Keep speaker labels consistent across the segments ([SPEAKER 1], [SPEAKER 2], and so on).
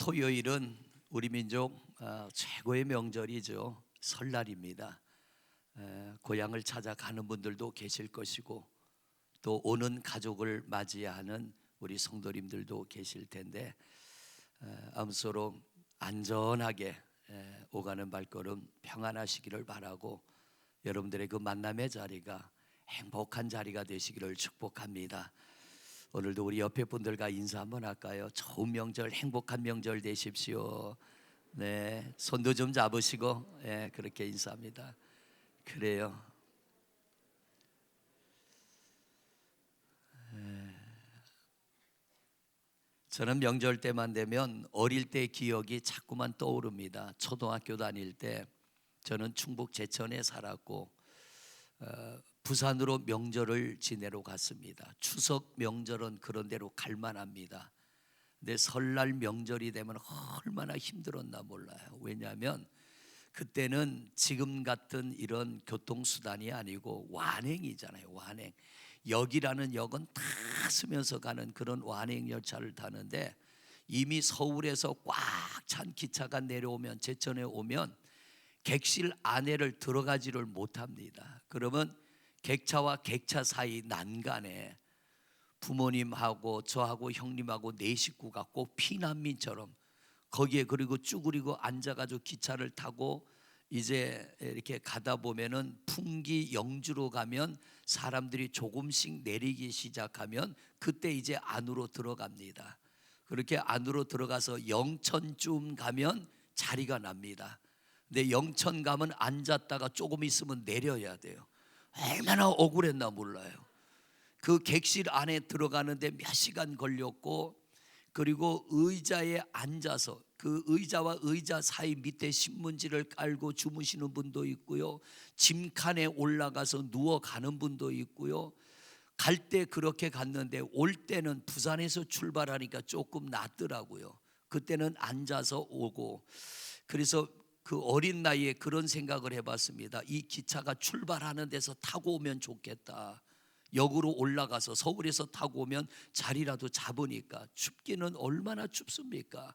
[SPEAKER 1] 토요일은 우리 민족 최고의 명절이죠. 설날입니다. 고향을 찾아가는 분들도 계실 것이고 또 오는 가족을 맞이하는 우리 성도님들도 계실 텐데 아무쪼록 안전하게 오가는 발걸음 평안하시기를 바라고 여러분들의 그 만남의 자리가 행복한 자리가 되시기를 축복합니다. 오늘도 우리 옆에 분들과 인사 한번 할까요? 좋은 명절, 행복한 명절 되십시오. 네, 손도 좀 잡으시고 그렇게 인사합니다. 그래요. 저는 명절 때만 되면 어릴 때 기억이 자꾸만 떠오릅니다. 초등학교 다닐 때 저는 충북 제천에 살았고 부산으로 명절을 지내러 갔습니다. 추석 명절은 그런 데로 갈 만합니다. 근데 설날 명절이 되면 얼마나 힘들었나 몰라요. 왜냐하면 그때는 지금 같은 이런 교통수단이 아니고 완행이잖아요. 완행. 역이라는 역은 다 쓰면서 가는 그런 완행 열차를 타는데 이미 서울에서 꽉 찬 기차가 내려오면 제천에 오면 객실 안에를 들어가지를 못합니다. 그러면 객차와 객차 사이 난간에 부모님하고 저하고 형님하고 네 식구가 꼭 피난민처럼 거기에 그리고 쭈그리고 앉아가지고 기차를 타고 이제 이렇게 가다 보면은 풍기 영주로 가면 사람들이 조금씩 내리기 시작하면 그때 이제 안으로 들어갑니다. 그렇게 안으로 들어가서 영천쯤 가면 자리가 납니다. 근데 영천 가면 앉았다가 조금 있으면 내려야 돼요. 얼마나 억울했나 몰라요. 그 객실 안에 들어가는데 몇 시간 걸렸고 그리고 의자에 앉아서 그 의자와 의자 사이 밑에 신문지를 깔고 주무시는 분도 있고요. 짐칸에 올라가서 누워가는 분도 있고요. 갈 때 그렇게 갔는데 올 때는 부산에서 출발하니까 조금 낫더라고요. 그때는 앉아서 오고 그래서 그 어린 나이에 그런 생각을 해봤습니다. 이 기차가 출발하는 데서 타고 오면 좋겠다. 역으로 올라가서 서울에서 타고 오면 자리라도 잡으니까 춥기는 얼마나 춥습니까?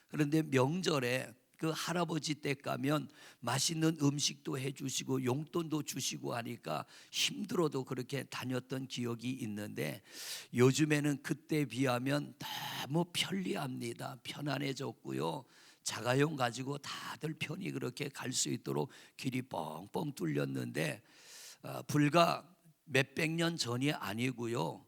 [SPEAKER 1] 그런데 명절에 그 할아버지 댁 가면 맛있는 음식도 해주시고 용돈도 주시고 하니까 힘들어도 그렇게 다녔던 기억이 있는데 요즘에는 그때 비하면 너무 편리합니다. 편안해졌고요. 자가용 가지고 다들 편히 그렇게 갈 수 있도록 길이 뻥뻥 뚫렸는데 불과 몇백 년 전이 아니고요.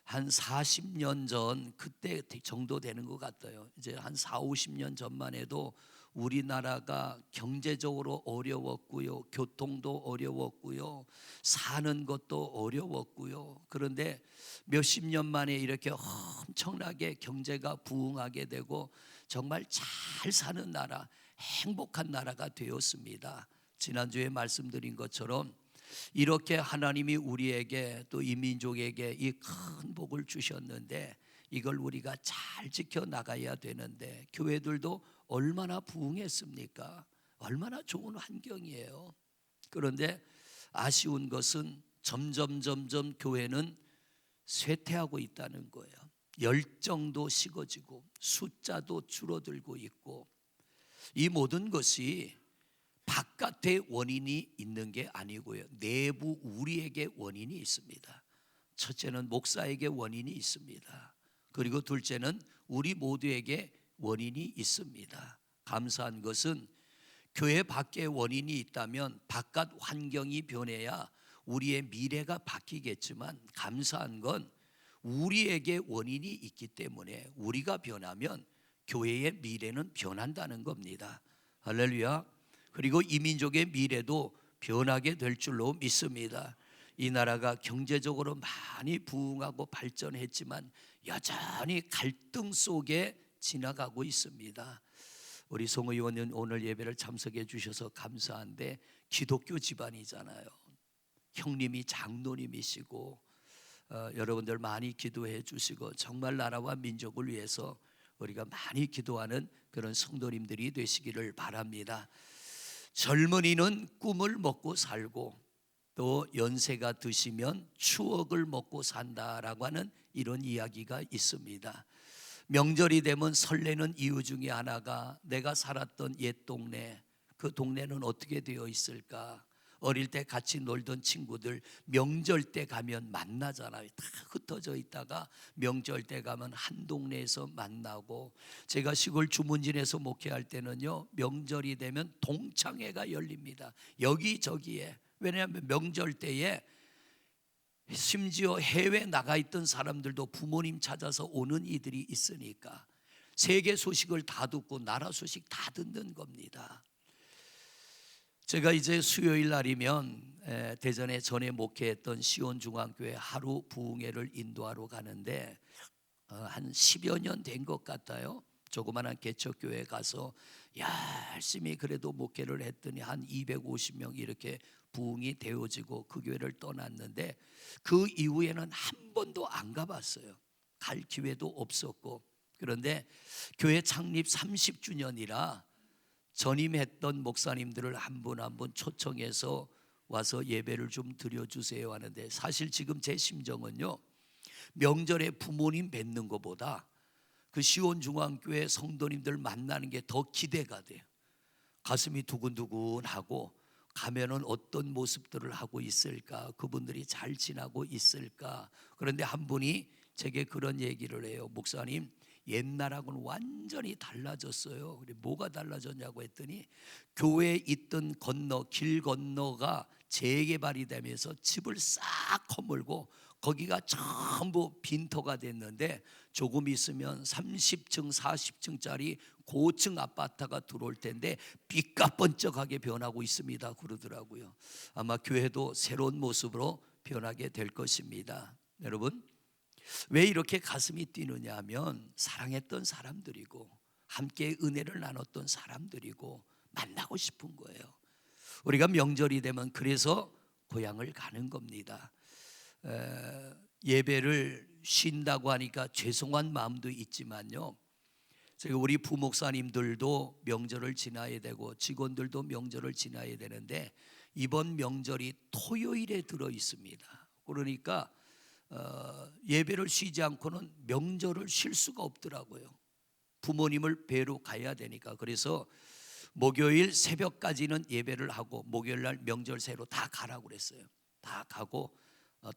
[SPEAKER 1] 한 40년 전 그때 정도 되는 것 같아요. 이제 한 4, 50년 전만 해도 우리나라가 경제적으로 어려웠고요. 교통도 어려웠고요. 사는 것도 어려웠고요. 그런데 몇십 년 만에 이렇게 엄청나게 경제가 부흥하게 되고 정말 잘 사는 나라, 행복한 나라가 되었습니다. 지난주에 말씀드린 것처럼 이렇게 하나님이 우리에게 또 이 민족에게 이 큰 복을 주셨는데 이걸 우리가 잘 지켜나가야 되는데 교회들도 얼마나 부흥했습니까? 얼마나 좋은 환경이에요. 그런데 아쉬운 것은 점점 교회는 쇠퇴하고 있다는 거예요. 열정도 식어지고 숫자도 줄어들고 있고 이 모든 것이 바깥의 원인이 있는 게 아니고요. 내부 우리에게 원인이 있습니다. 첫째는 목사에게 원인이 있습니다. 그리고 둘째는 우리 모두에게 원인이 있습니다. 감사한 것은 교회 밖에 원인이 있다면 바깥 환경이 변해야 우리의 미래가 바뀌겠지만 감사한 건 우리에게 원인이 있기 때문에 우리가 변하면 교회의 미래는 변한다는 겁니다. 할렐루야. 그리고 이 민족의 미래도 변하게 될 줄로 믿습니다. 이 나라가 경제적으로 많이 부흥하고 발전했지만 여전히 갈등 속에 지나가고 있습니다. 우리 송 의원은 오늘 예배를 참석해 주셔서 감사한데 기독교 집안이잖아요. 형님이 장로님이시고 여러분들 많이 기도해 주시고 정말 나라와 민족을 위해서 우리가 많이 기도하는 그런 성도님들이 되시기를 바랍니다. 젊은이는 꿈을 먹고 살고 또 연세가 드시면 추억을 먹고 산다라고 하는 이런 이야기가 있습니다. 명절이 되면 설레는 이유 중에 하나가 내가 살았던 옛 동네, 그 동네는 어떻게 되어 있을까? 어릴 때 같이 놀던 친구들 명절 때 가면 만나잖아요. 다 흩어져 있다가 명절 때 가면 한 동네에서 만나고, 제가 시골 주문진에서 목회할 때는요, 명절이 되면 동창회가 열립니다. 여기저기에. 왜냐하면 명절 때에 심지어 해외 나가 있던 사람들도 부모님 찾아서 오는 이들이 있으니까 세계 소식을 다 듣고 나라 소식 다 듣는 겁니다. 제가 이제 수요일 날이면 대전에 전에 목회했던 시온중앙교회 하루 부흥회를 인도하러 가는데 한 10여 년 된 것 같아요. 조그마한 개척교회 가서 열심히 그래도 목회를 했더니 한 250명 이렇게 부흥이 되어지고 그 교회를 떠났는데, 그 이후에는 한 번도 안 가봤어요. 갈 기회도 없었고. 그런데 교회 창립 30주년이라 전임했던 목사님들을 한 분 한 분 초청해서 와서 예배를 좀 드려주세요 하는데, 사실 지금 제 심정은요, 명절에 부모님 뵙는 것보다 그 시온중앙교회 성도님들 만나는 게 더 기대가 돼요. 가슴이 두근두근하고 가면은 어떤 모습들을 하고 있을까, 그분들이 잘 지나고 있을까. 그런데 한 분이 제게 그런 얘기를 해요. 목사님, 옛날하고는 완전히 달라졌어요. 뭐가 달라졌냐고 했더니 교회에 있던 길 건너가 재개발이 되면서 집을 싹 허물고 거기가 전부 빈터가 됐는데, 조금 있으면 30층 40층짜리 고층 아파트가 들어올 텐데 삐까번쩍하게 변하고 있습니다 그러더라고요. 아마 교회도 새로운 모습으로 변하게 될 것입니다. 여러분, 왜 이렇게 가슴이 뛰느냐 하면 사랑했던 사람들이고 함께 은혜를 나눴던 사람들이고 만나고 싶은 거예요. 우리가 명절이 되면 그래서 고향을 가는 겁니다. 예배를 쉰다고 하니까 죄송한 마음도 있지만요, 제가 우리 부목사님들도 명절을 지나야 되고 직원들도 명절을 지나야 되는데 이번 명절이 토요일에 들어 있습니다. 그러니까 예배를 쉬지 않고는 명절을 쉴 수가 없더라고요. 부모님을 뵈러 가야 되니까. 그래서 목요일 새벽까지는 예배를 하고 목요일 날 명절 새로 다 가라고 그랬어요. 다 가고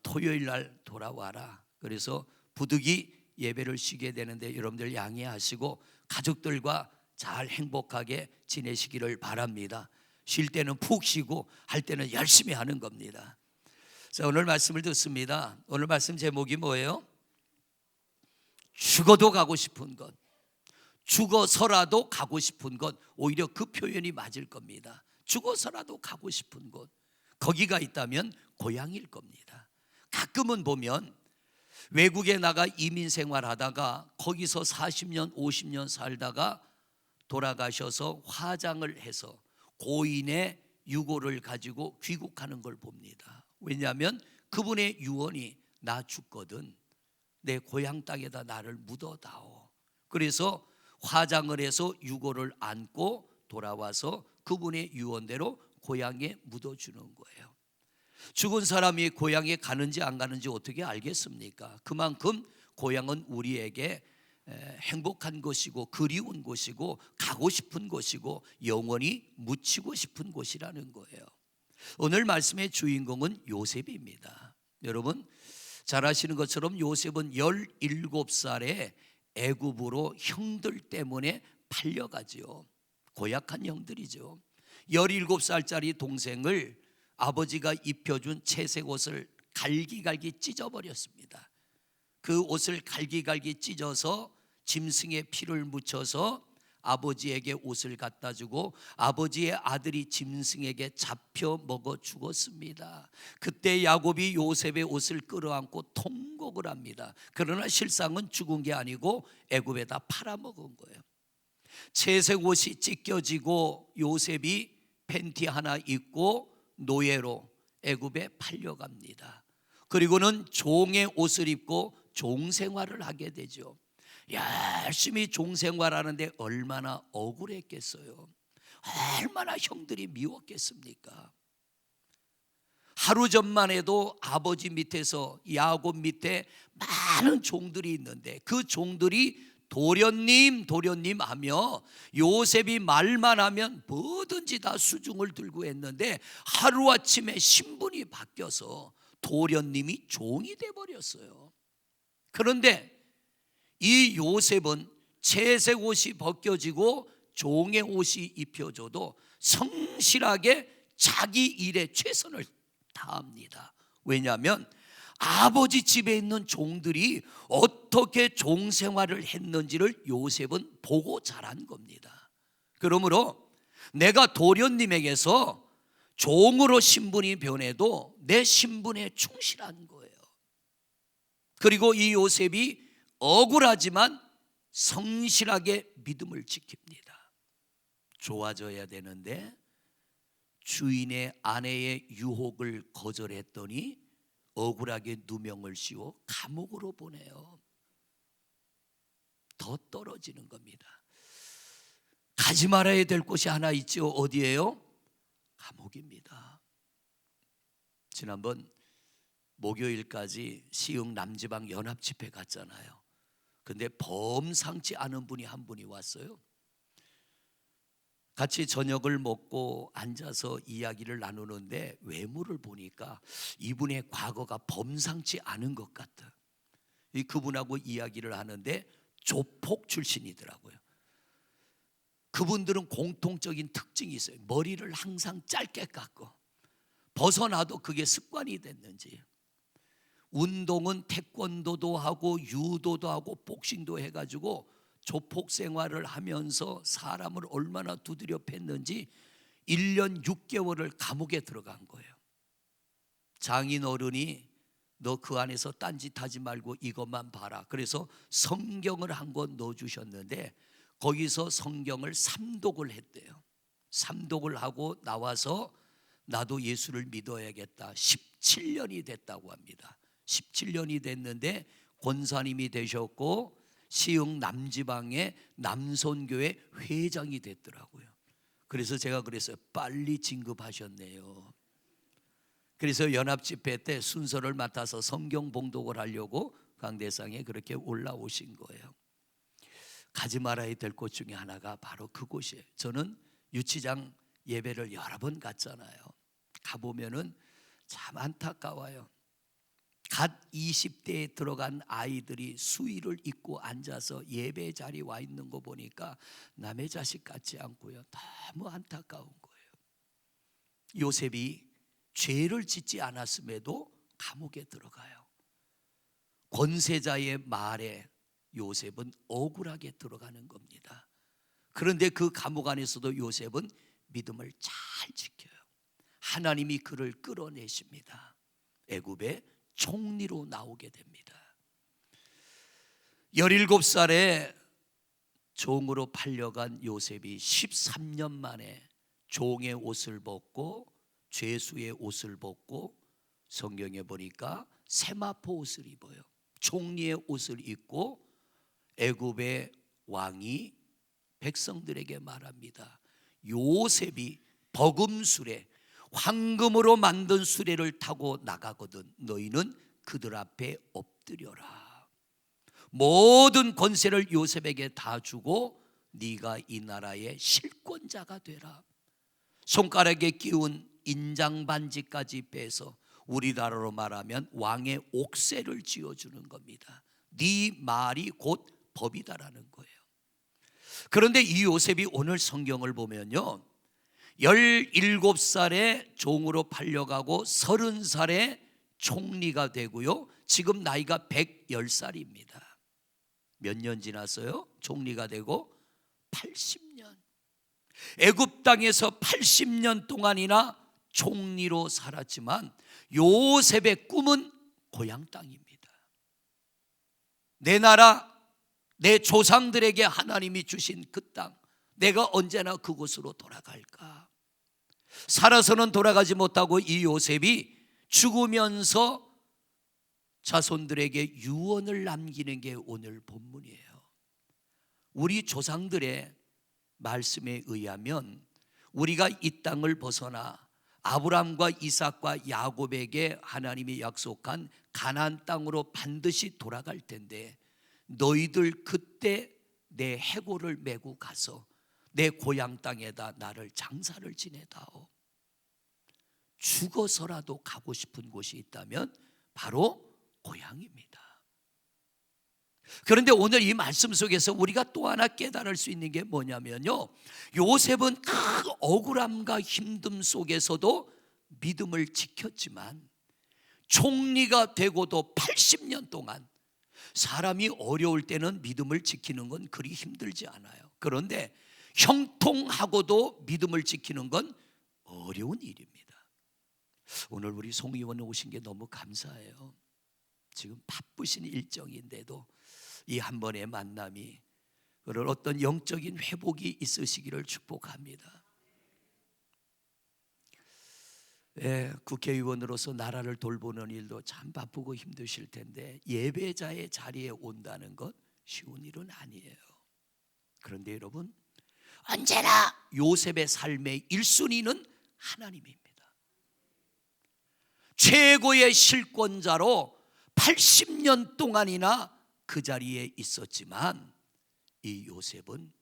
[SPEAKER 1] 토요일 날 돌아와라. 그래서 부득이 예배를 쉬게 되는데 여러분들 양해하시고 가족들과 잘 행복하게 지내시기를 바랍니다. 쉴 때는 푹 쉬고 할 때는 열심히 하는 겁니다. 자, 오늘 말씀을 듣습니다. 오늘 말씀 제목이 뭐예요? 죽어도 가고 싶은 것. 죽어서라도 가고 싶은 것. 오히려 그 표현이 맞을 겁니다. 죽어서라도 가고 싶은 곳, 거기가 있다면 고향일 겁니다. 가끔은 보면 외국에 나가 이민 생활하다가 거기서 40년 50년 살다가 돌아가셔서 화장을 해서 고인의 유골을 가지고 귀국하는 걸 봅니다. 왜냐하면 그분의 유언이 나 죽거든 내 고향 땅에다 나를 묻어다오. 그래서 화장을 해서 유골을 안고 돌아와서 그분의 유언대로 고향에 묻어주는 거예요. 죽은 사람이 고향에 가는지 안 가는지 어떻게 알겠습니까? 그만큼 고향은 우리에게 행복한 곳이고 그리운 곳이고 가고 싶은 곳이고 영원히 묻히고 싶은 곳이라는 거예요. 오늘 말씀의 주인공은 요셉입니다. 여러분 잘 아시는 것처럼 요셉은 17살에 애굽으로 형들 때문에 팔려가지요. 고약한 형들이죠. 17살짜리 동생을 아버지가 입혀준 채색 옷을 갈기갈기 찢어버렸습니다. 그 옷을 갈기갈기 찢어서 짐승의 피를 묻혀서 아버지에게 옷을 갖다 주고 아버지의 아들이 짐승에게 잡혀 먹어 죽었습니다. 그때 야곱이 요셉의 옷을 끌어안고 통곡을 합니다. 그러나 실상은 죽은 게 아니고 애굽에다 팔아먹은 거예요. 채색 옷이 찢겨지고 요셉이 팬티 하나 입고 노예로 애굽에 팔려갑니다. 그리고는 종의 옷을 입고 종생활을 하게 되죠. 열심히 종생활하는데 얼마나 억울했겠어요. 얼마나 형들이 미웠겠습니까? 하루 전만 해도 아버지 밑에서 야곱 밑에 많은 종들이 있는데 그 종들이 도련님 도련님 하며 요셉이 말만 하면 뭐든지 다 수중을 들고 했는데 하루아침에 신분이 바뀌어서 도련님이 종이 돼버렸어요. 그런데 이 요셉은 채색 옷이 벗겨지고 종의 옷이 입혀져도 성실하게 자기 일에 최선을 다합니다. 왜냐하면 아버지 집에 있는 종들이 어떻게 종 생활을 했는지를 요셉은 보고 자란 겁니다. 그러므로 내가 도련님에게서 종으로 신분이 변해도 내 신분에 충실한 거예요. 그리고 이 요셉이 억울하지만 성실하게 믿음을 지킵니다. 좋아져야 되는데 주인의 아내의 유혹을 거절했더니 억울하게 누명을 씌워 감옥으로 보내요. 더 떨어지는 겁니다. 가지 말아야 될 곳이 하나 있죠. 어디예요? 감옥입니다. 지난번 목요일까지 시흥 남지방 연합집회 갔잖아요. 근데 범상치 않은 분이 한 분이 왔어요. 같이 저녁을 먹고 앉아서 이야기를 나누는데 외모를 보니까 이분의 과거가 범상치 않은 것 같아. 그분하고 이야기를 하는데 조폭 출신이더라고요. 그분들은 공통적인 특징이 있어요. 머리를 항상 짧게 깎고 벗어나도 그게 습관이 됐는지 운동은 태권도도 하고 유도도 하고 복싱도 해가지고 조폭 생활을 하면서 사람을 얼마나 두드려 팼는지 1년 6개월을 감옥에 들어간 거예요. 장인 어른이 너 그 안에서 딴짓하지 말고 이것만 봐라. 그래서 성경을 한 권 넣어주셨는데 거기서 성경을 삼독을 했대요. 삼독을 하고 나와서 나도 예수를 믿어야겠다. 17년이 됐다고 합니다. 17년이 됐는데 권사님이 되셨고 시흥 남지방의 남선교회 회장이 됐더라고요. 그래서 제가 그랬어요. 빨리 진급하셨네요. 그래서 연합집회 때 순서를 맡아서 성경 봉독을 하려고 강대상에 그렇게 올라오신 거예요. 가지 말아야 될 곳 중에 하나가 바로 그곳이에요. 저는 유치장 예배를 여러 번 갔잖아요. 가보면은 참 안타까워요. 갓 20대에 들어간 아이들이 수의를 입고 앉아서 예배 자리에 와 있는 거 보니까 남의 자식 같지 않고요. 너무 안타까운 거예요. 요셉이 죄를 짓지 않았음에도 감옥에 들어가요. 권세자의 말에 요셉은 억울하게 들어가는 겁니다. 그런데 그 감옥 안에서도 요셉은 믿음을 잘 지켜요. 하나님이 그를 끌어내십니다. 애굽의 총리로 나오게 됩니다. 17살에 종으로 팔려간 요셉이 13년 만에 종의 옷을 벗고 죄수의 옷을 벗고 성경에 보니까 세마포 옷을 입어요. 총리의 옷을 입고 애굽의 왕이 백성들에게 말합니다. 요셉이 버금수레 황금으로 만든 수레를 타고 나가거든 너희는 그들 앞에 엎드려라. 모든 권세를 요셉에게 다 주고 네가 이 나라의 실권자가 되라. 손가락에 끼운 인장 반지까지 빼서 우리나라로 말하면 왕의 옥새를 지어주는 겁니다. 네 말이 곧 법이다라는 거예요. 그런데 이 요셉이 오늘 성경을 보면요 17살에 종으로 팔려가고 30살에 총리가 되고요 지금 나이가 110살입니다 몇 년 지났어요? 총리가 되고 80년. 애굽 땅에서 80년 동안이나 총리로 살았지만 요셉의 꿈은 고향 땅입니다. 내 나라, 내 조상들에게 하나님이 주신 그 땅, 내가 언제나 그곳으로 돌아갈까? 살아서는 돌아가지 못하고 이 요셉이 죽으면서 자손들에게 유언을 남기는 게 오늘 본문이에요. 우리 조상들의 말씀에 의하면 우리가 이 땅을 벗어나 아브람과 이삭과 야곱에게 하나님이 약속한 가나안 땅으로 반드시 돌아갈 텐데 너희들 그때 내 해골을 메고 가서 내 고향 땅에다 나를 장사를 지내다오. 죽어서라도 가고 싶은 곳이 있다면 바로 고향입니다. 그런데 오늘 이 말씀 속에서 우리가 또 하나 깨달을 수 있는 게 뭐냐면요, 요셉은 그 억울함과 힘듦 속에서도 믿음을 지켰지만 총리가 되고도 80년 동안 사람이 어려울 때는 믿음을 지키는 건 그리 힘들지 않아요. 그런데 형통하고도 믿음을 지키는 건 어려운 일입니다. 오늘 우리 송 의원 오신 게 너무 감사해요. 지금 바쁘신 일정인데도 이 한 번의 만남이 그런 어떤 영적인 회복이 있으시기를 축복합니다. 국회의원으로서 나라를 돌보는 일도 참 바쁘고 힘드실 텐데 예배자의 자리에 온다는 것 쉬운 일은 아니에요. 그런데 여러분, 언제나 요셉의 삶의 1순위는 하나님입니다. 최고의 실권자로 80년 동안이나 그 자리에 있었지만 이 요셉은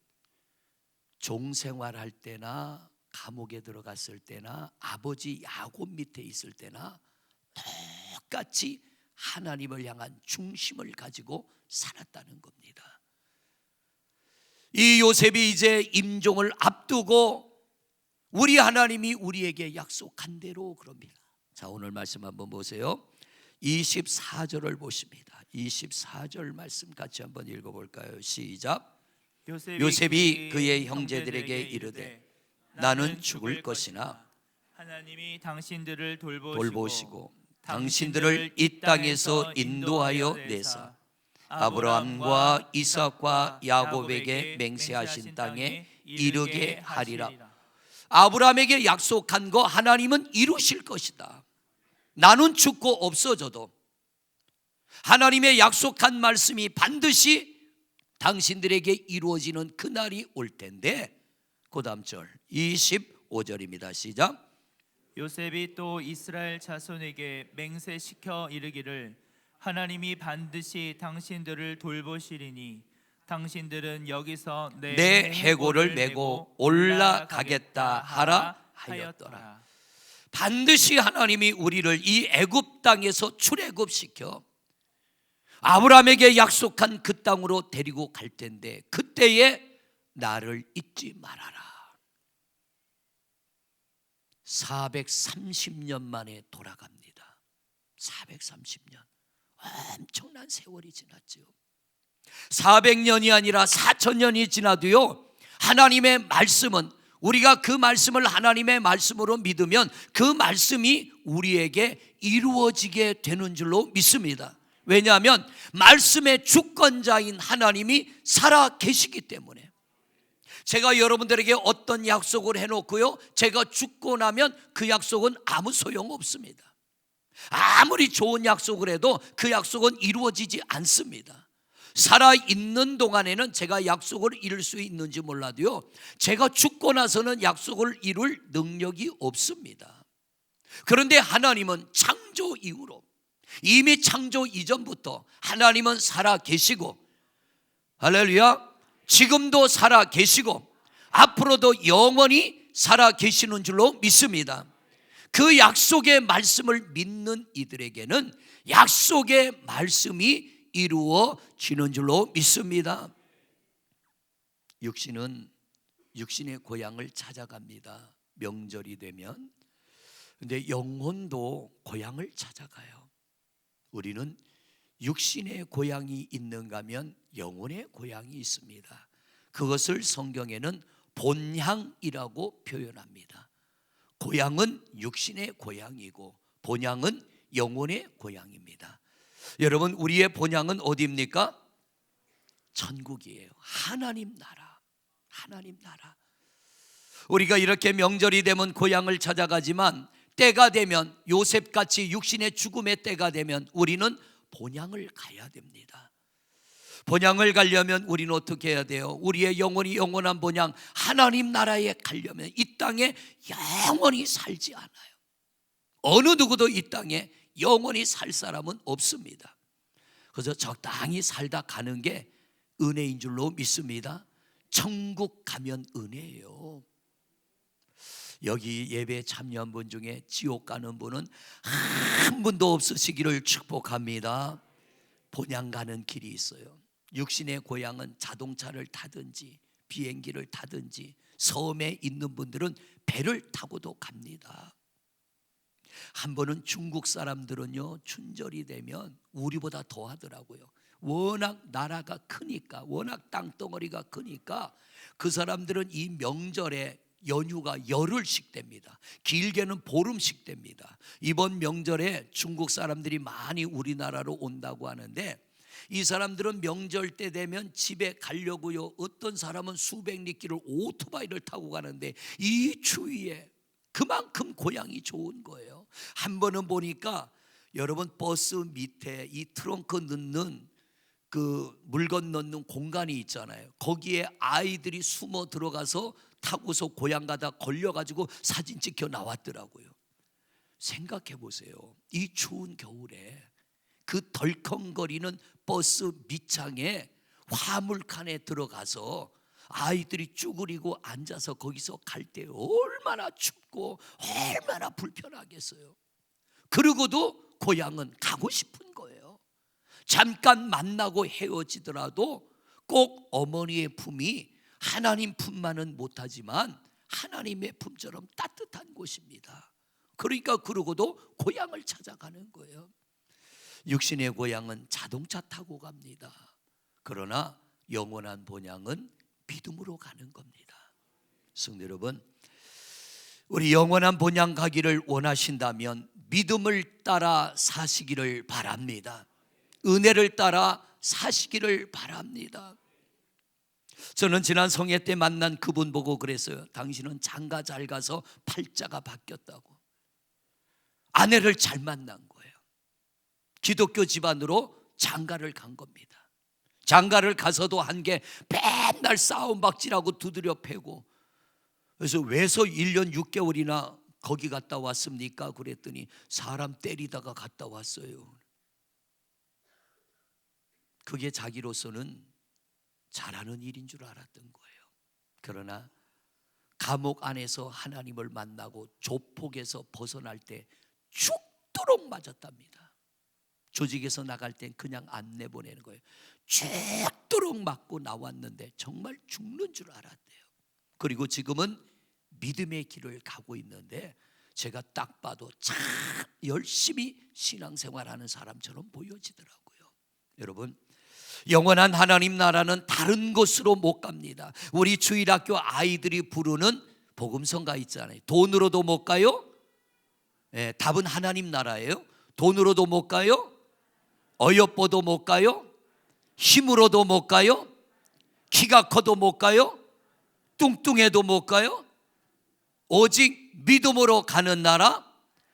[SPEAKER 1] 종생활할 때나 감옥에 들어갔을 때나 아버지 야곱 밑에 있을 때나 똑같이 하나님을 향한 중심을 가지고 살았다는 겁니다. 이 요셉이 이제 임종을 앞두고 우리 하나님이 우리에게 약속한 대로 그럽니다. 자, 오늘 말씀 한번 보세요. 24절을 보십니다. 24절 말씀 같이 한번 읽어볼까요? 시작. 요셉이 그의 형제들에게 이르되 나는 죽을 것이나
[SPEAKER 2] 하나님이 당신들을
[SPEAKER 1] 돌보시고 당신들을 이 땅에서 인도하여 내사 아브라함과 이삭과 야곱에게 맹세하신 땅에 이르게 하리라. 아브라함에게 약속한 거 하나님은 이루실 것이다. 나는 죽고 없어져도 하나님의 약속한 말씀이 반드시 당신들에게 이루어지는 그날이 올 텐데, 그 다음 절 25절입니다. 시작.
[SPEAKER 2] 요셉이 또 이스라엘 자손에게 맹세시켜 이르기를 하나님이 반드시 당신들을 돌보시리니 당신들은 여기서
[SPEAKER 1] 내 해골을 메고 올라가겠다 하라 하였더라. 반드시 하나님이 우리를 이 애굽 땅에서 출애굽시켜 아브라함에게 약속한 그 땅으로 데리고 갈 텐데 그때에 나를 잊지 말아라. 430년 만에 돌아갑니다. 430년, 엄청난 세월이 지났죠. 400년이 아니라 4000년이 지나도요, 하나님의 말씀은, 우리가 그 말씀을 하나님의 말씀으로 믿으면 그 말씀이 우리에게 이루어지게 되는 줄로 믿습니다. 왜냐하면 말씀의 주권자인 하나님이 살아 계시기 때문에. 제가 여러분들에게 어떤 약속을 해놓고요, 제가 죽고 나면 그 약속은 아무 소용없습니다. 아무리 좋은 약속을 해도 그 약속은 이루어지지 않습니다. 살아있는 동안에는 제가 약속을 이룰 수 있는지 몰라도요, 제가 죽고 나서는 약속을 이룰 능력이 없습니다. 그런데 하나님은 창조 이후로, 이미 창조 이전부터 하나님은 살아 계시고, 할렐루야, 지금도 살아 계시고 앞으로도 영원히 살아 계시는 줄로 믿습니다. 그 약속의 말씀을 믿는 이들에게는 약속의 말씀이 이루어지는 줄로 믿습니다. 육신은 육신의 고향을 찾아갑니다. 명절이 되면. 근데 영혼도 고향을 찾아가요. 우리는 육신의 고향이 있는가 하면 영혼의 고향이 있습니다. 그것을 성경에는 본향이라고 표현합니다. 고향은 육신의 고향이고 본향은 영혼의 고향입니다. 여러분, 우리의 본향은 어디입니까? 천국이에요. 하나님 나라. 하나님 나라. 우리가 이렇게 명절이 되면 고향을 찾아가지만 때가 되면, 요셉같이 육신의 죽음의 때가 되면 우리는 본향을 가야 됩니다. 본향을 가려면 우리는 어떻게 해야 돼요? 우리의 영혼이 영원한 본향 하나님 나라에 가려면 이 땅에 영원히 살지 않아요. 어느 누구도 이 땅에 영원히 살 사람은 없습니다. 그래서 적당히 살다 가는 게 은혜인 줄로 믿습니다. 천국 가면 은혜예요. 여기 예배 참여한 분 중에 지옥 가는 분은 한 분도 없으시기를 축복합니다. 본향 가는 길이 있어요. 육신의 고향은 자동차를 타든지 비행기를 타든지, 섬에 있는 분들은 배를 타고도 갑니다. 한 번은 중국 사람들은요, 춘절이 되면 우리보다 더 하더라고요. 워낙 나라가 크니까, 워낙 땅덩어리가 크니까 그 사람들은 이 명절에 연휴가 열흘씩 됩니다. 길게는 보름씩 됩니다. 이번 명절에 중국 사람들이 많이 우리나라로 온다고 하는데, 이 사람들은 명절 때 되면 집에 가려고요, 어떤 사람은 수백 리길을 오토바이를 타고 가는데 이 추위에 그만큼 고향이 좋은 거예요. 한 번은 보니까 여러분, 버스 밑에 이 트렁크 넣는 그 물건 넣는 공간이 있잖아요. 거기에 아이들이 숨어 들어가서 타고서 고향 가다 걸려가지고 사진 찍혀 나왔더라고요. 생각해 보세요. 이 추운 겨울에 그 덜컹거리는 버스 밑창에 화물칸에 들어가서 아이들이 쭈그리고 앉아서 거기서 갈 때 얼마나 춥고 얼마나 불편하겠어요. 그러고도 고향은 가고 싶은 거예요. 잠깐 만나고 헤어지더라도 꼭 어머니의 품이 하나님 품만은 못하지만 하나님의 품처럼 따뜻한 곳입니다. 그러니까 그러고도 고향을 찾아가는 거예요. 육신의 고향은 자동차 타고 갑니다. 그러나 영원한 본향은 믿음으로 가는 겁니다. 성도 여러분, 우리 영원한 본향 가기를 원하신다면 믿음을 따라 사시기를 바랍니다. 은혜를 따라 사시기를 바랍니다. 저는 지난 성회 때 만난 그분 보고 그랬어요. 당신은 장가 잘 가서 팔자가 바뀌었다고. 아내를 잘 만난 거예요. 기독교 집안으로 장가를 간 겁니다. 장가를 가서도 한 게 맨날 싸움박질하고 두드려 패고, 그래서 왜서 1년 6개월이나 거기 갔다 왔습니까? 그랬더니 사람 때리다가 갔다 왔어요. 그게 자기로서는 잘하는 일인 줄 알았던 거예요. 그러나 감옥 안에서 하나님을 만나고 조폭에서 벗어날 때 죽도록 맞았답니다. 조직에서 나갈 땐 그냥 안 내보내는 거예요. 죽도록 맞고 나왔는데 정말 죽는 줄 알았대요. 그리고 지금은 믿음의 길을 가고 있는데 제가 딱 봐도 참 열심히 신앙생활하는 사람처럼 보여지더라고요. 여러분, 영원한 하나님 나라는 다른 곳으로 못 갑니다. 우리 주일학교 아이들이 부르는 복음성가 있잖아요. 돈으로도 못 가요? 네, 답은 하나님 나라예요. 돈으로도 못 가요? 어여뻐도 못 가요? 힘으로도 못 가요? 키가 커도 못 가요? 뚱뚱해도 못 가요? 오직 믿음으로 가는 나라,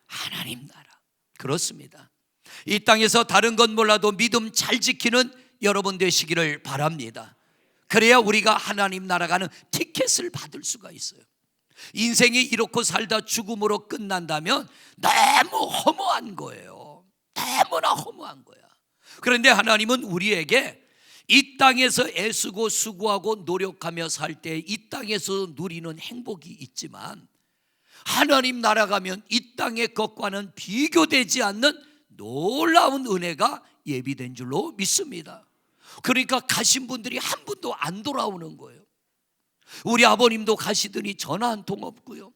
[SPEAKER 1] 하나님 나라. 그렇습니다. 이 땅에서 다른 건 몰라도 믿음 잘 지키는 여러분 되시기를 바랍니다. 그래야 우리가 하나님 나라 가는 티켓을 받을 수가 있어요. 인생이 이렇게 살다 죽음으로 끝난다면 너무 허무한 거예요. 너무나 허무한 거야. 그런데 하나님은 우리에게 이 땅에서 애쓰고 수고하고 노력하며 살 때 이 땅에서 누리는 행복이 있지만, 하나님 나라 가면 이 땅의 것과는 비교되지 않는 놀라운 은혜가 예비된 줄로 믿습니다. 그러니까 가신 분들이 한 분도 안 돌아오는 거예요. 우리 아버님도 가시더니 전화 한 통 없고요,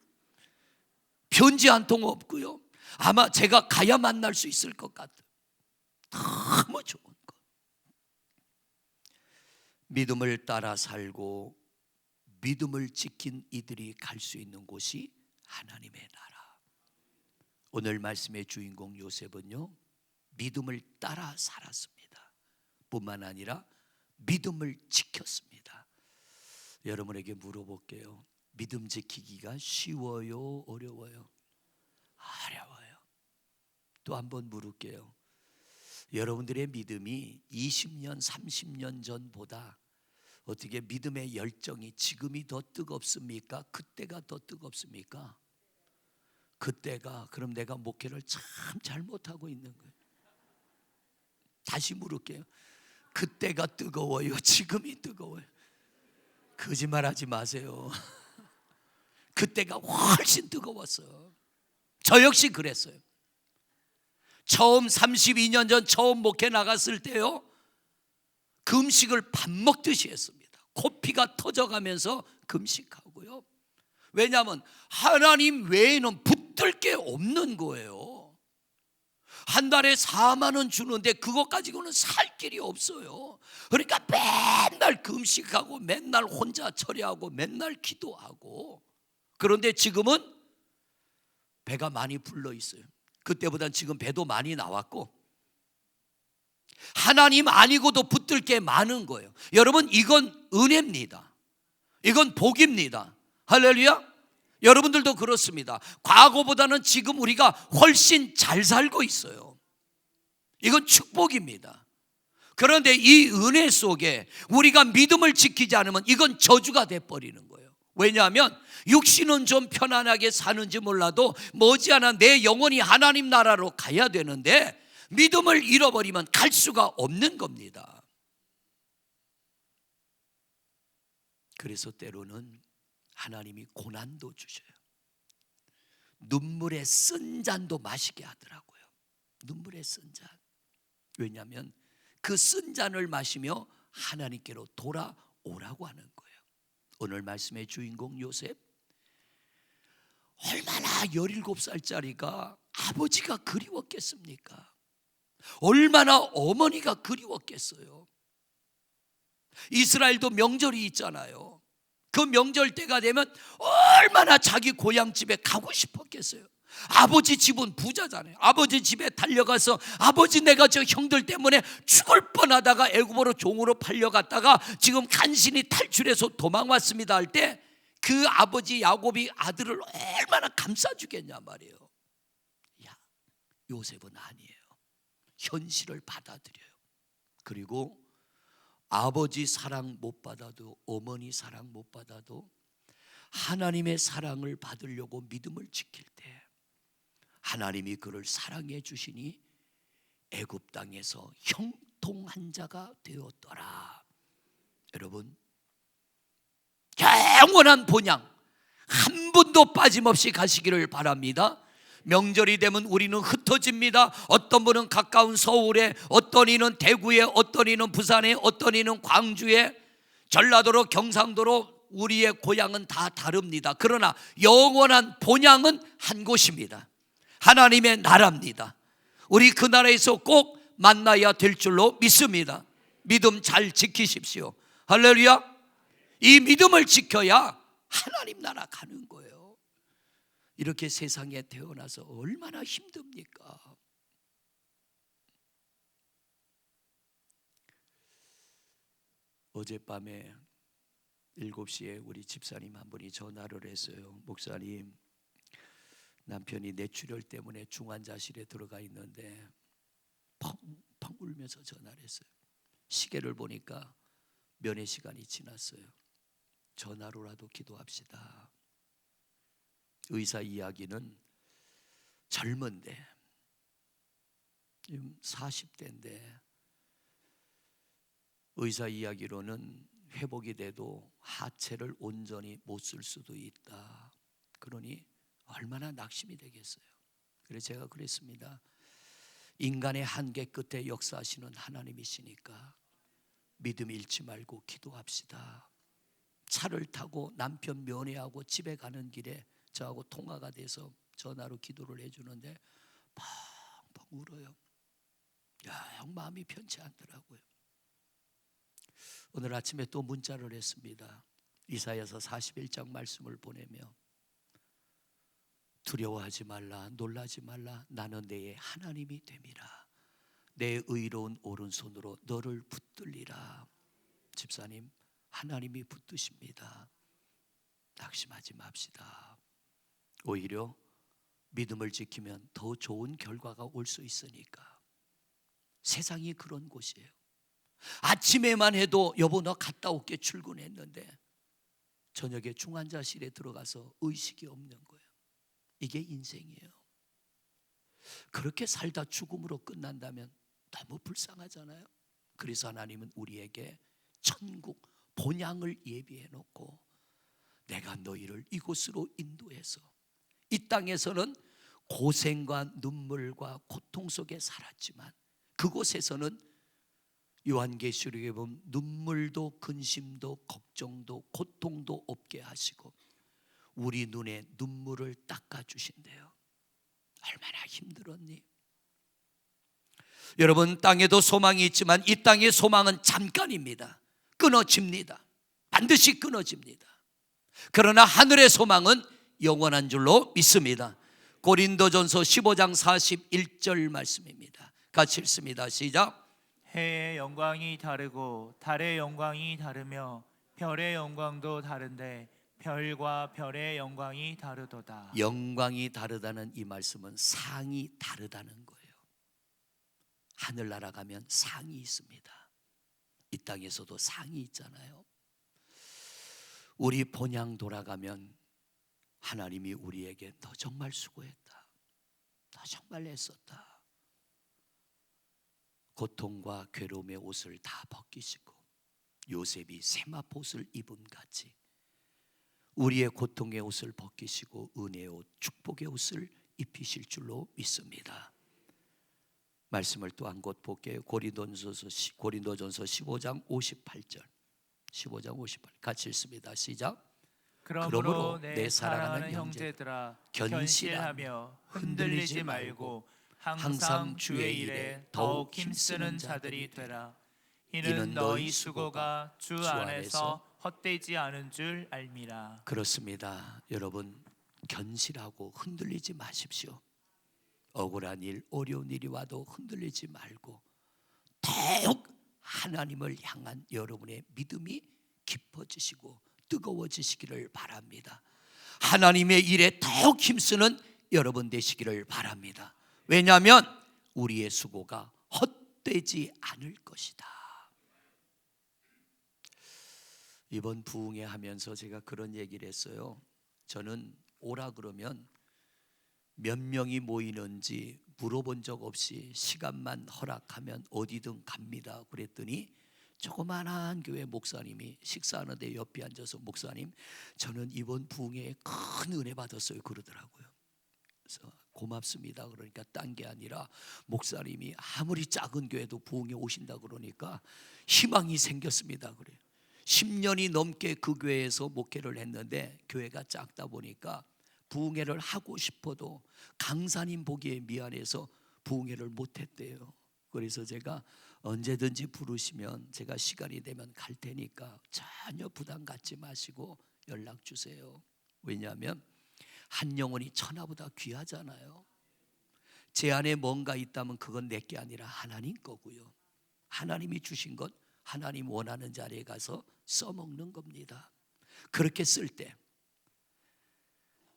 [SPEAKER 1] 편지 한 통 없고요. 아마 제가 가야 만날 수 있을 것 같아요. 너무 좋은 것. 믿음을 따라 살고 믿음을 지킨 이들이 갈 수 있는 곳이 하나님의 나라. 오늘 말씀의 주인공 요셉은요, 믿음을 따라 살았습니다. 뿐만 아니라 믿음을 지켰습니다. 여러분에게 물어볼게요. 믿음 지키기가 쉬워요? 어려워요? 어려워요. 또 한번 물을게요. 여러분들의 믿음이 20년, 30년 전보다 어떻게 믿음의 열정이 지금이 더 뜨겁습니까? 그때가 더 뜨겁습니까? 그때가. 그럼 내가 목회를 참 잘못하고 있는 거예요. 다시 물을게요. 그때가 뜨거워요? 지금이 뜨거워요? 거짓말하지 마세요. 그때가 훨씬 뜨거웠어요. 저 역시 그랬어요. 처음 32년 전 처음 목회 나갔을 때요, 금식을 밥 먹듯이 했습니다. 코피가 터져가면서 금식하고요. 왜냐하면 하나님 외에는 붙들 게 없는 거예요. 한 달에 4만 원 주는데 그것 가지고는 살 길이 없어요. 그러니까 맨날 금식하고 맨날 혼자 처리하고 맨날 기도하고. 그런데 지금은 배가 많이 불러 있어요. 그때보단 지금 배도 많이 나왔고, 하나님 아니고도 붙들 게 많은 거예요. 여러분, 이건 은혜입니다. 이건 복입니다. 할렐루야. 여러분들도 그렇습니다. 과거보다는 지금 우리가 훨씬 잘 살고 있어요. 이건 축복입니다. 그런데 이 은혜 속에 우리가 믿음을 지키지 않으면 이건 저주가 돼버리는 거예요. 왜냐하면 육신은 좀 편안하게 사는지 몰라도 머지않아 내 영혼이 하나님 나라로 가야 되는데 믿음을 잃어버리면 갈 수가 없는 겁니다. 그래서 때로는 하나님이 고난도 주셔요. 눈물의 쓴 잔도 마시게 하더라고요. 눈물의 쓴 잔. 왜냐하면 그 쓴 잔을 마시며 하나님께로 돌아오라고 하는 거예요. 오늘 말씀의 주인공 요셉, 얼마나 17살짜리가 아버지가 그리웠겠습니까? 얼마나 어머니가 그리웠겠어요. 이스라엘도 명절이 있잖아요. 그 명절 때가 되면 얼마나 자기 고향집에 가고 싶었겠어요. 아버지 집은 부자잖아요. 아버지 집에 달려가서 아버지, 내가 저 형들 때문에 죽을 뻔하다가 애굽으로 종으로 팔려갔다가 지금 간신히 탈출해서 도망왔습니다 할 때 그 아버지 야곱이 아들을 얼마나 감싸주겠냐 말이에요. 야, 요셉은 아니에요. 현실을 받아들여요. 그리고 아버지 사랑 못 받아도, 어머니 사랑 못 받아도 하나님의 사랑을 받으려고 믿음을 지킬 때 하나님이 그를 사랑해 주시니 애굽 땅에서 형통한 자가 되었더라. 여러분, 영원한 본향 한 분도 빠짐없이 가시기를 바랍니다. 명절이 되면 우리는 흩어집니다. 어떤 분은 가까운 서울에, 어떤 이는 대구에, 어떤 이는 부산에, 어떤 이는 광주에, 전라도로, 경상도로. 우리의 고향은 다 다릅니다. 그러나 영원한 본향은 한 곳입니다. 하나님의 나라입니다. 우리 그 나라에서 꼭 만나야 될 줄로 믿습니다. 믿음 잘 지키십시오. 할렐루야. 이 믿음을 지켜야 하나님 나라 가는 거예요. 이렇게 세상에 태어나서 얼마나 힘듭니까? 어젯밤에 7시에 우리 집사님 한 분이 전화를 했어요. 목사님, 남편이 뇌출혈 때문에 중환자실에 들어가 있는데 펑펑 울면서 전화를 했어요. 시계를 보니까 면회 시간이 지났어요. 전화로라도 기도합시다. 의사 이야기는 젊은데 40대인데 의사 이야기로는 회복이 돼도 하체를 온전히 못 쓸 수도 있다. 그러니 얼마나 낙심이 되겠어요. 그래서 제가 그랬습니다. 인간의 한계 끝에 역사하시는 하나님이시니까 믿음 잃지 말고 기도합시다. 차를 타고 남편 면회하고 집에 가는 길에 저하고 통화가 돼서 전화로 기도를 해주는데 펑펑 울어요. 영 마음이 편치 않더라고요. 오늘 아침에 또 문자를 했습니다. 이사야서 41장 말씀을 보내며 두려워하지 말라, 놀라지 말라, 나는 너의 하나님이 됨이라. 내 의로운 오른손으로 너를 붙들리라. 집사님, 하나님이 붙드십니다. 낙심하지 맙시다. 오히려 믿음을 지키면 더 좋은 결과가 올 수 있으니까. 세상이 그런 곳이에요. 아침에만 해도 여보 너 갔다 올게 출근했는데 저녁에 중환자실에 들어가서 의식이 없는 거예요. 이게 인생이에요. 그렇게 살다 죽음으로 끝난다면 너무 불쌍하잖아요. 그래서 하나님은 우리에게 천국 본향을 예비해 놓고 내가 너희를 이곳으로 인도해서 이 땅에서는 고생과 눈물과 고통 속에 살았지만 그곳에서는 요한계시록에 보면 눈물도 근심도 걱정도 고통도 없게 하시고 우리 눈에 눈물을 닦아주신대요. 얼마나 힘들었니? 여러분, 땅에도 소망이 있지만 이 땅의 소망은 잠깐입니다. 끊어집니다. 반드시 끊어집니다. 그러나 하늘의 소망은 영원한 줄로 믿습니다. 고린도전서 15장 41절 말씀입니다. 같이 읽습니다. 시작.
[SPEAKER 2] 해의 영광이 다르고 달의 영광이 다르며 별의 영광도 다른데 별과 별의 영광이 다르도다.
[SPEAKER 1] 영광이 다르다는 이 말씀은 상이 다르다는 거예요. 하늘나라 가면 상이 있습니다. 이 땅에서도 상이 있잖아요. 우리 본향 돌아가면 하나님이 우리에게 너 정말 수고했다, 너 정말 애썼다, 고통과 괴로움의 옷을 다 벗기시고 요셉이 세마포옷을 입은 같이 우리의 고통의 옷을 벗기시고 은혜의 옷, 축복의 옷을 입히실 줄로 믿습니다. 말씀을 또 한 곳 볼게요. 고린도전서 15장 58절. 15장 58 같이 읽습니다. 시작.
[SPEAKER 2] 그러므로 내 사랑하는 형제들아 견실하며 흔들리지 말고 항상 주의 일에 더욱 힘쓰는 자들이 되라. 이는 너희 수고가 주 안에서 헛되지 않은 줄 알미라.
[SPEAKER 1] 그렇습니다. 여러분, 견실하고 흔들리지 마십시오. 억울한 일, 어려운 일이 와도 흔들리지 말고 더욱 하나님을 향한 여러분의 믿음이 깊어지시고 뜨거워지시기를 바랍니다. 하나님의 일에 더욱 힘쓰는 여러분 되시기를 바랍니다. 왜냐하면 우리의 수고가 헛되지 않을 것이다. 이번 부흥회 하면서 제가 그런 얘기를 했어요. 저는 오라 그러면 몇 명이 모이는지 물어본 적 없이 시간만 허락하면 어디든 갑니다. 그랬더니 조그만한 교회 목사님이 식사하는데 옆에 앉아서 목사님, 저는 이번 부흥회에 큰 은혜 받았어요 그러더라고요. 그래서 고맙습니다. 그러니까 딴 게 아니라 목사님이 아무리 작은 교회도 부흥회 오신다 그러니까 희망이 생겼습니다 그래요. 10년이 넘게 그 교회에서 목회를 했는데 교회가 작다 보니까 부흥회를 하고 싶어도 강사님 보기에 미안해서 부흥회를 못했대요. 그래서 제가 언제든지 부르시면 제가 시간이 되면 갈 테니까 전혀 부담 갖지 마시고 연락 주세요. 왜냐하면 한 영혼이 천하보다 귀하잖아요. 제 안에 뭔가 있다면 그건 내게 아니라 하나님 거고요. 하나님이 주신 것 하나님 원하는 자리에 가서 써먹는 겁니다. 그렇게 쓸 때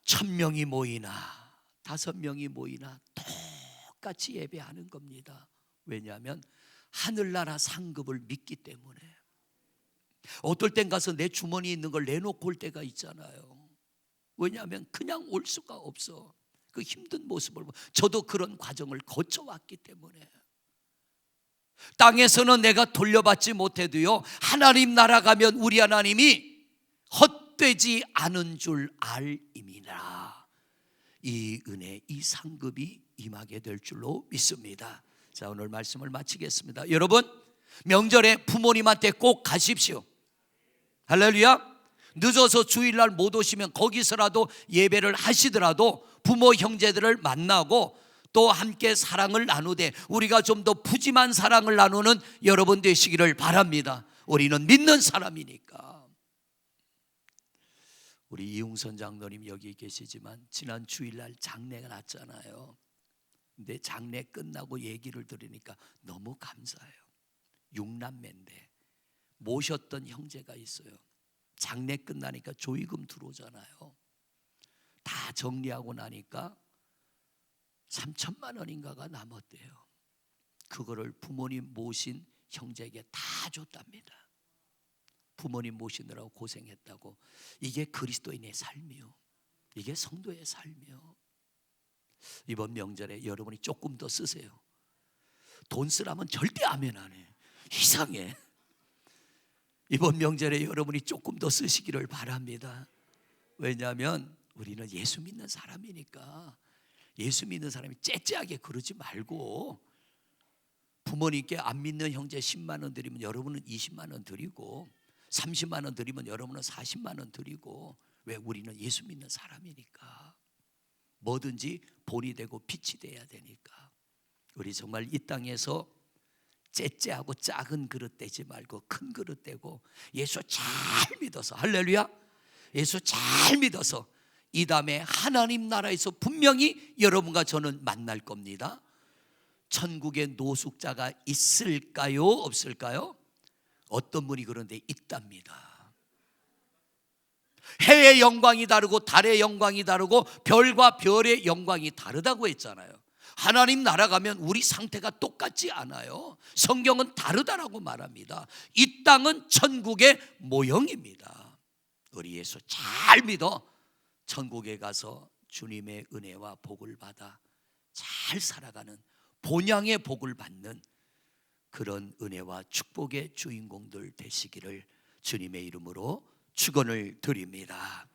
[SPEAKER 1] 1000명이 모이나 5명이 모이나 똑같이 예배하는 겁니다. 왜냐하면 하늘나라 상급을 믿기 때문에. 어떨 땐 가서 내 주머니에 있는 걸 내놓고 올 때가 있잖아요. 왜냐하면 그냥 올 수가 없어. 그 힘든 모습을 저도 그런 과정을 거쳐왔기 때문에. 땅에서는 내가 돌려받지 못해도요 하나님 나라 가면 우리 하나님이 헛되지 않은 줄 알임이라. 이 은혜, 이 상급이 임하게 될 줄로 믿습니다. 자, 오늘 말씀을 마치겠습니다. 여러분, 명절에 부모님한테 꼭 가십시오. 할렐루야. 늦어서 주일날 못 오시면 거기서라도 예배를 하시더라도 부모 형제들을 만나고 또 함께 사랑을 나누되 우리가 좀 더 푸짐한 사랑을 나누는 여러분 되시기를 바랍니다. 우리는 믿는 사람이니까. 우리 이웅선 장로님 여기 계시지만 지난 주일날 장례가 났잖아요. 근데 장례 끝나고 얘기를 들으니까 너무 감사해요. 6남매인데 모셨던 형제가 있어요. 장례 끝나니까 조의금 들어오잖아요. 다 정리하고 나니까 3천만 원인가가 남았대요. 그거를 부모님 모신 형제에게 다 줬답니다. 부모님 모시느라고 고생했다고. 이게 그리스도인의 삶이요, 이게 성도의 삶이요. 이번 명절에 여러분이 조금 더 쓰세요. 돈 쓰라면 절대 아멘 안 해. 이상해. 이번 명절에 여러분이 조금 더 쓰시기를 바랍니다. 왜냐하면 우리는 예수 믿는 사람이니까. 예수 믿는 사람이 째째하게 그러지 말고, 부모님께 안 믿는 형제 10만 원 드리면 여러분은 20만 원 드리고, 30만 원 드리면 여러분은 40만 원 드리고. 왜? 우리는 예수 믿는 사람이니까. 뭐든지 본이 되고 빛이 돼야 되니까. 우리 정말 이 땅에서 째째하고 작은 그릇 되지 말고 큰 그릇 되고, 예수 잘 믿어서, 할렐루야, 예수 잘 믿어서 이 다음에 하나님 나라에서 분명히 여러분과 저는 만날 겁니다. 천국에 노숙자가 있을까요? 없을까요? 어떤 분이 그런데 있답니다. 해의 영광이 다르고 달의 영광이 다르고 별과 별의 영광이 다르다고 했잖아요. 하나님 나라 가면 우리 상태가 똑같지 않아요. 성경은 다르다라고 말합니다. 이 땅은 천국의 모형입니다. 우리 예수 잘 믿어 천국에 가서 주님의 은혜와 복을 받아 잘 살아가는 본향의 복을 받는 그런 은혜와 축복의 주인공들 되시기를 주님의 이름으로 축원을 드립니다.